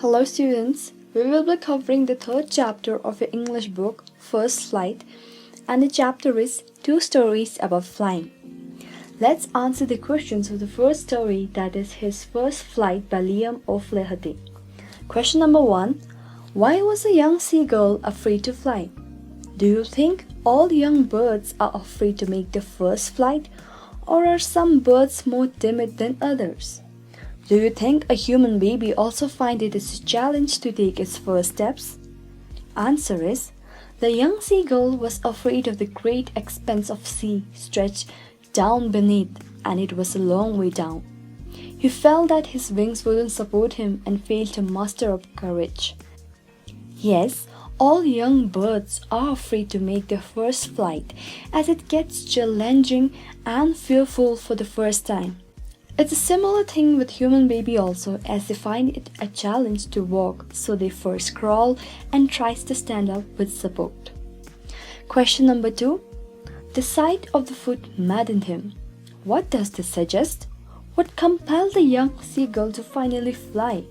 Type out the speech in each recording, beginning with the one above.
Hello students, we will be covering the third chapter of your English book, First Flight, and the chapter is Two Stories About Flying. Let's answer the questions of the first story, that is His First Flight by Liam O'Flaherty. Question number 1. Why was a young seagull afraid to fly? Do you think all young birds are afraid to make their first flight, or are some birds more timid than others? Do you think a human baby also finds it as a challenge to take its first steps? Answer is, the young seagull was afraid of the great expanse of sea stretched down beneath, and it was a long way down. He felt that his wings wouldn't support him and failed to muster up courage. Yes, all young birds are afraid to make their first flight, as it gets challenging and fearful for the first time. It's a similar thing with human baby also, as they find it a challenge to walk, so they first crawl and tries to stand up with support. Question number 2. The sight of the foot maddened him. What does this suggest? What compelled the young seagull to finally fly?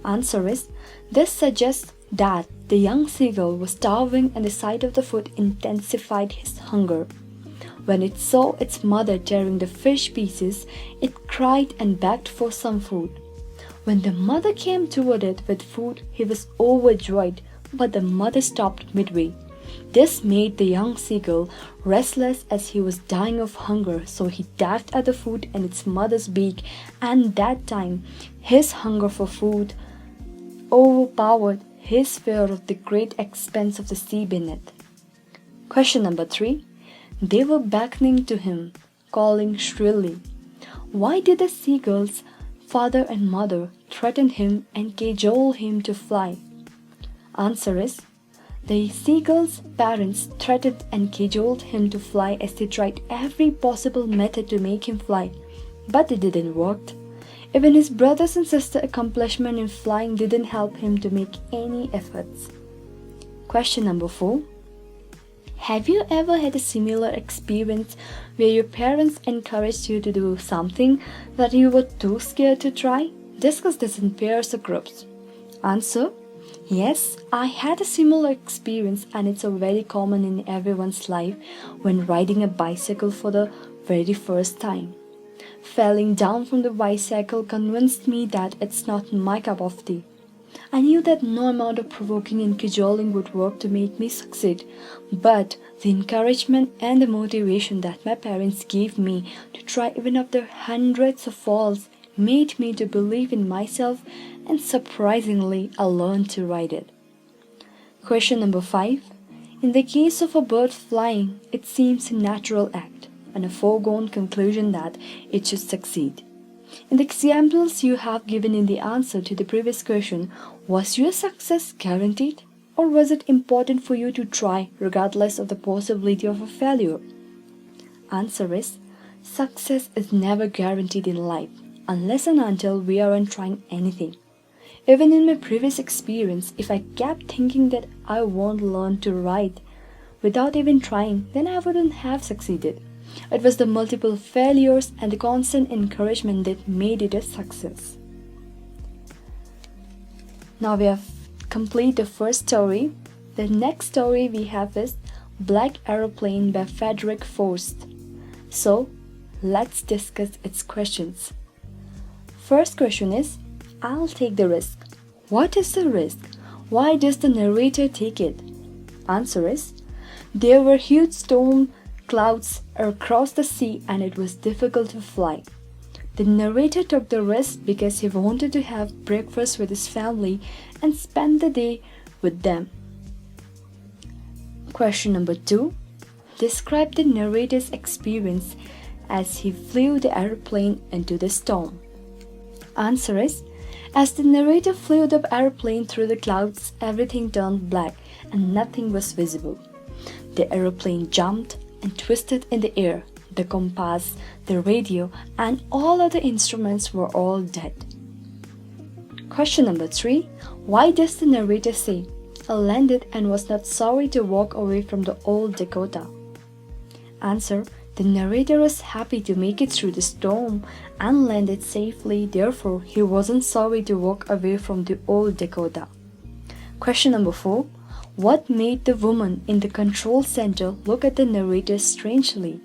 Answer is, this suggests that the young seagull was starving and the sight of the foot intensified his hunger. When it saw its mother tearing the fish pieces, it cried and begged for some food. When the mother came toward it with food, he was overjoyed, but the mother stopped midway. This made the young seagull restless, as he was dying of hunger, so he dashed at the food in its mother's beak, and that time his hunger for food overpowered his fear of the great expanse of the sea beneath. Question number 3. They were beckoning to him, calling shrilly. Why did the seagull's father and mother threaten him and cajole him to fly? Answer is, the seagull's parents threatened and cajoled him to fly as they tried every possible method to make him fly, but it didn't work. Even his brothers and sister accomplishment in flying didn't help him to make any efforts. Question number 4. Have you ever had a similar experience where your parents encouraged you to do something that you were too scared to try? Discuss this in pairs or groups. Answer: yes, I had a similar experience, and it's a very common in everyone's life when riding a bicycle for the very first time. Falling down from the bicycle convinced me that it's not my cup of tea. I knew that no amount of provoking and cajoling would work to make me succeed, but the encouragement and the motivation that my parents gave me to try even after hundreds of falls made me to believe in myself, and surprisingly, I learned to ride it. Question number 5. In the case of a bird flying, it seems a natural act and a foregone conclusion that it should succeed. In the examples you have given in the answer to the previous question, was your success guaranteed, or was it important for you to try regardless of the possibility of a failure? Answer is, success is never guaranteed in life unless and until we aren't trying anything. Even in my previous experience, if I kept thinking that I won't learn to ride without even trying, then I wouldn't have succeeded. It was the multiple failures and the constant encouragement that made it a success. Now we have completed the first story. The next story we have is Black Aeroplane by Frederick Forst. So let's discuss its questions. First question is, I'll take the risk. What is the risk? Why does the narrator take it? Answer is, there were huge storm clouds across the sea and it was difficult to fly. The narrator took the risk because he wanted to have breakfast with his family and spend the day with them. Question number 2. Describe the narrator's experience as he flew the aeroplane into the storm. Answer is, as the narrator flew the aeroplane through the clouds, everything turned black and nothing was visible. The aeroplane jumped and twisted in the air. The compass, the radio, and all other instruments were all dead. Question number 3. Why does the narrator say, I landed and was not sorry to walk away from the old Dakota? Answer: The narrator was happy to make it through the storm and landed safely, therefore, he wasn't sorry to walk away from the old Dakota. Question number 4. What made the woman in the control center look at the narrator strangely?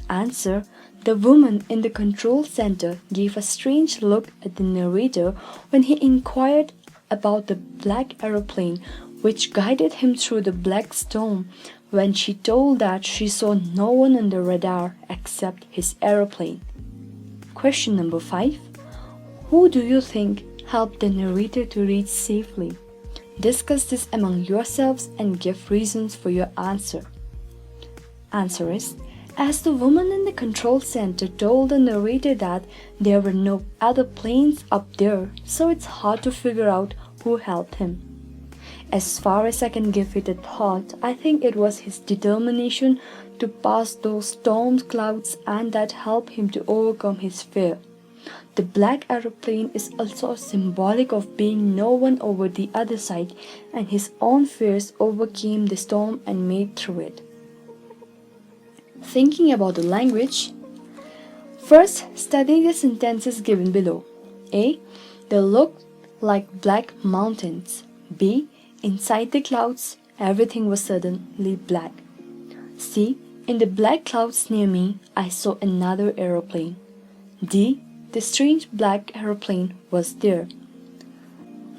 Answer. The woman in the control center gave a strange look at the narrator when he inquired about the black aeroplane which guided him through the black storm, when she told that she saw no one on the radar except his aeroplane. Question number 5. Who do you think helped the narrator to reach safely? Discuss this among yourselves and give reasons for your answer. Answer is, as the woman in the control center told the narrator that there were no other planes up there, so it's hard to figure out who helped him. As far as I can give it a thought, I think it was his determination to pass those storm clouds and that helped him to overcome his fear. The black aeroplane is also symbolic of being no one over the other side, and his own fears overcame the storm and made through it. Thinking about the language, first study the sentences given below. A. They look like black mountains. B. Inside the clouds, everything was suddenly black. C. In the black clouds near me, I saw another aeroplane. D. The strange black aeroplane was there.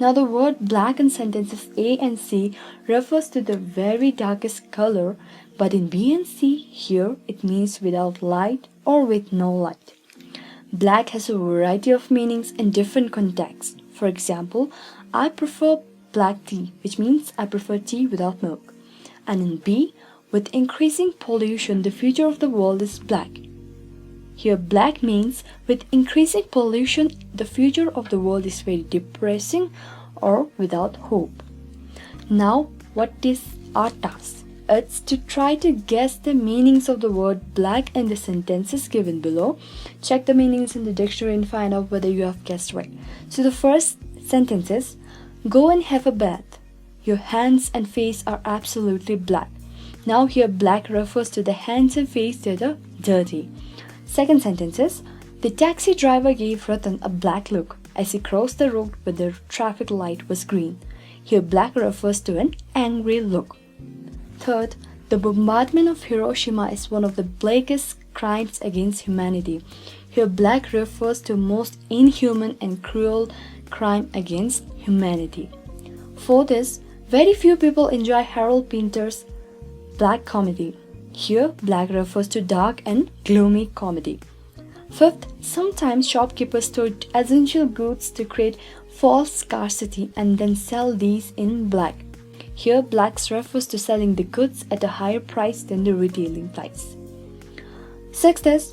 Now the word black in sentences A and C refers to the very darkest color, but in B and C here it means without light or with no light. Black has a variety of meanings in different contexts. For example, I prefer black tea, which means I prefer tea without milk. And in B, with increasing pollution, the future of the world is black. Here black means with increasing pollution, the future of the world is very depressing or without hope. Now, what is our task? It's to try to guess the meanings of the word black in the sentences given below. Check the meanings in the dictionary and find out whether you have guessed right. So the first sentence is, go and have a bath. Your hands and face are absolutely black. Now here black refers to the hands and face that are dirty. Second sentence is, the taxi driver gave Ratan a black look as he crossed the road where the traffic light was green. Here black refers to an angry look. Third, the bombardment of Hiroshima is one of the blackest crimes against humanity. Here black refers to most inhuman and cruel crime against humanity. Fourth is, very few people enjoy Harold Pinter's black comedy. Here, black refers to dark and gloomy comedy. Fifth, sometimes shopkeepers store essential goods to create false scarcity and then sell these in black. Here, black refers to selling the goods at a higher price than the retailing price. Sixth is,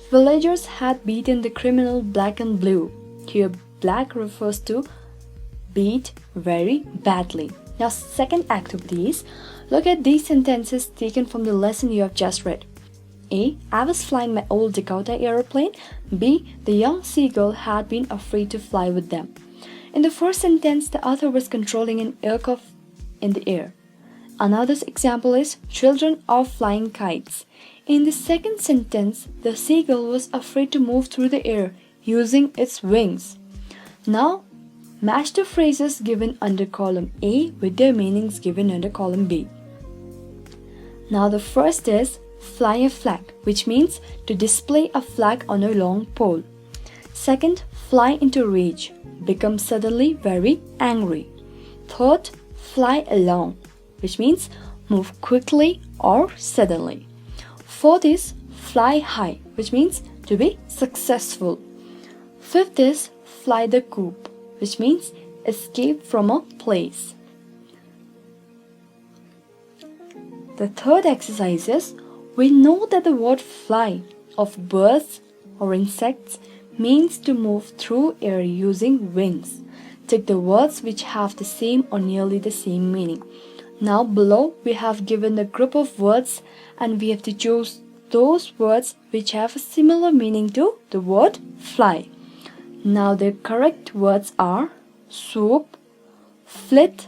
villagers had beaten the criminal black and blue. Here, black refers to beat very badly. Now, second activity is, look at these sentences taken from the lesson you have just read. A. I was flying my old Dakota aeroplane. B. The young seagull had been afraid to fly with them. In the first sentence, the author was controlling an aircraft in the air. Another example is, children are flying kites. In the second sentence, the seagull was afraid to move through the air using its wings. Now, match the phrases given under column A with their meanings given under column B. Now the first is fly a flag, which means to display a flag on a long pole. Second, fly into rage, become suddenly very angry. Third, fly along, which means move quickly or suddenly. Fourth is fly high, which means to be successful. Fifth is fly the coop, which means escape from a place. The third exercise is, we know that the word fly of birds or insects means to move through air using wings. Take the words which have the same or nearly the same meaning. Now below we have given a group of words and we have to choose those words which have a similar meaning to the word fly. Now the correct words are swoop, flit,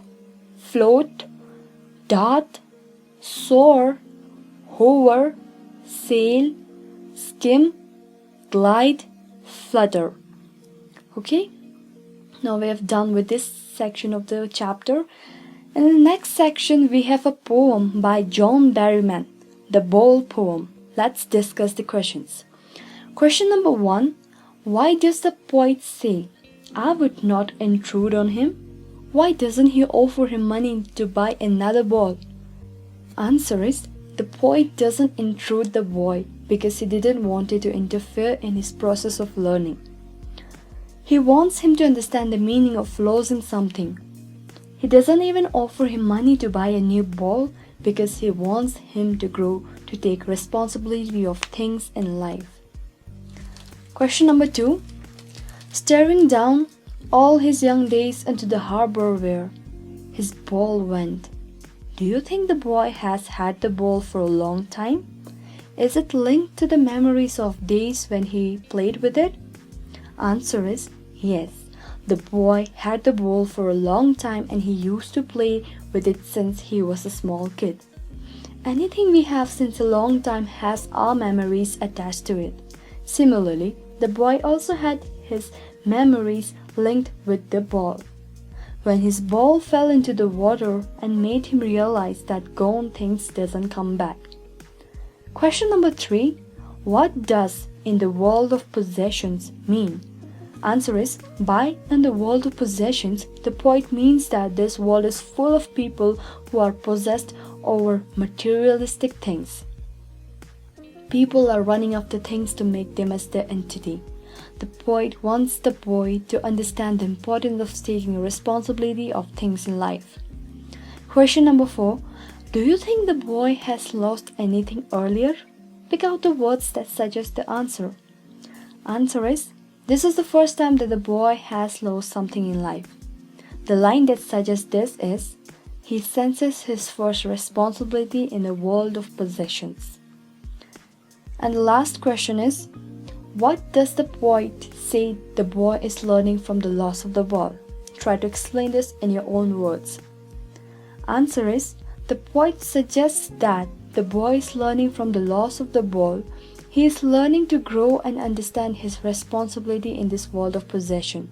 float, dart, soar, hover, sail, skim, glide, flutter. Okay, now we have done with this section of the chapter. In the next section, we have a poem by John Berryman, the Ball Poem. Let's discuss the questions. Question number 1. Why does the poet say, "I would not intrude on him"? Why doesn't he offer him money to buy another ball? Answer is, the poet doesn't intrude the boy because he didn't want it to interfere in his process of learning. He wants him to understand the meaning of losing something. He doesn't even offer him money to buy a new ball because he wants him to grow to take responsibility of things in life. Question number 2. Staring down all his young days into the harbor where his ball went. Do you think the boy has had the ball for a long time? Is it linked to the memories of days when he played with it? Answer is yes. The boy had the ball for a long time and he used to play with it since he was a small kid. Anything we have since a long time has our memories attached to it. Similarly, the boy also had his memories linked with the ball. When his ball fell into the water and made him realize that gone things doesn't come back. Question number 3. What does "in the world of possessions" mean? Answer is, by "in the world of possessions," the poet means that this world is full of people who are possessed over materialistic things. People are running after things to make them as their entity. The poet wants the boy to understand the importance of taking responsibility of things in life. Question number 4. Do you think the boy has lost anything earlier? Pick out the words that suggest the answer. Answer is, this is the first time that the boy has lost something in life. The line that suggests this is, he senses his first responsibility in a world of possessions. And the last question is, what does the poet say the boy is learning from the loss of the ball? Try to explain this in your own words. Answer is, the poet suggests that the boy is learning from the loss of the ball. He is learning to grow and understand his responsibility in this world of possession.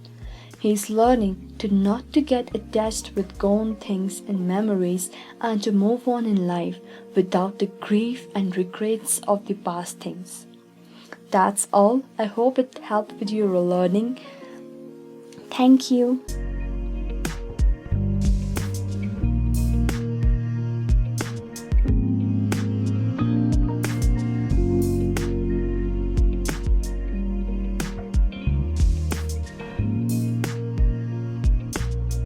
He is learning to not to get attached with gone things and memories and to move on in life without the grief and regrets of the past things. That's all. I hope it helped with your learning. Thank you.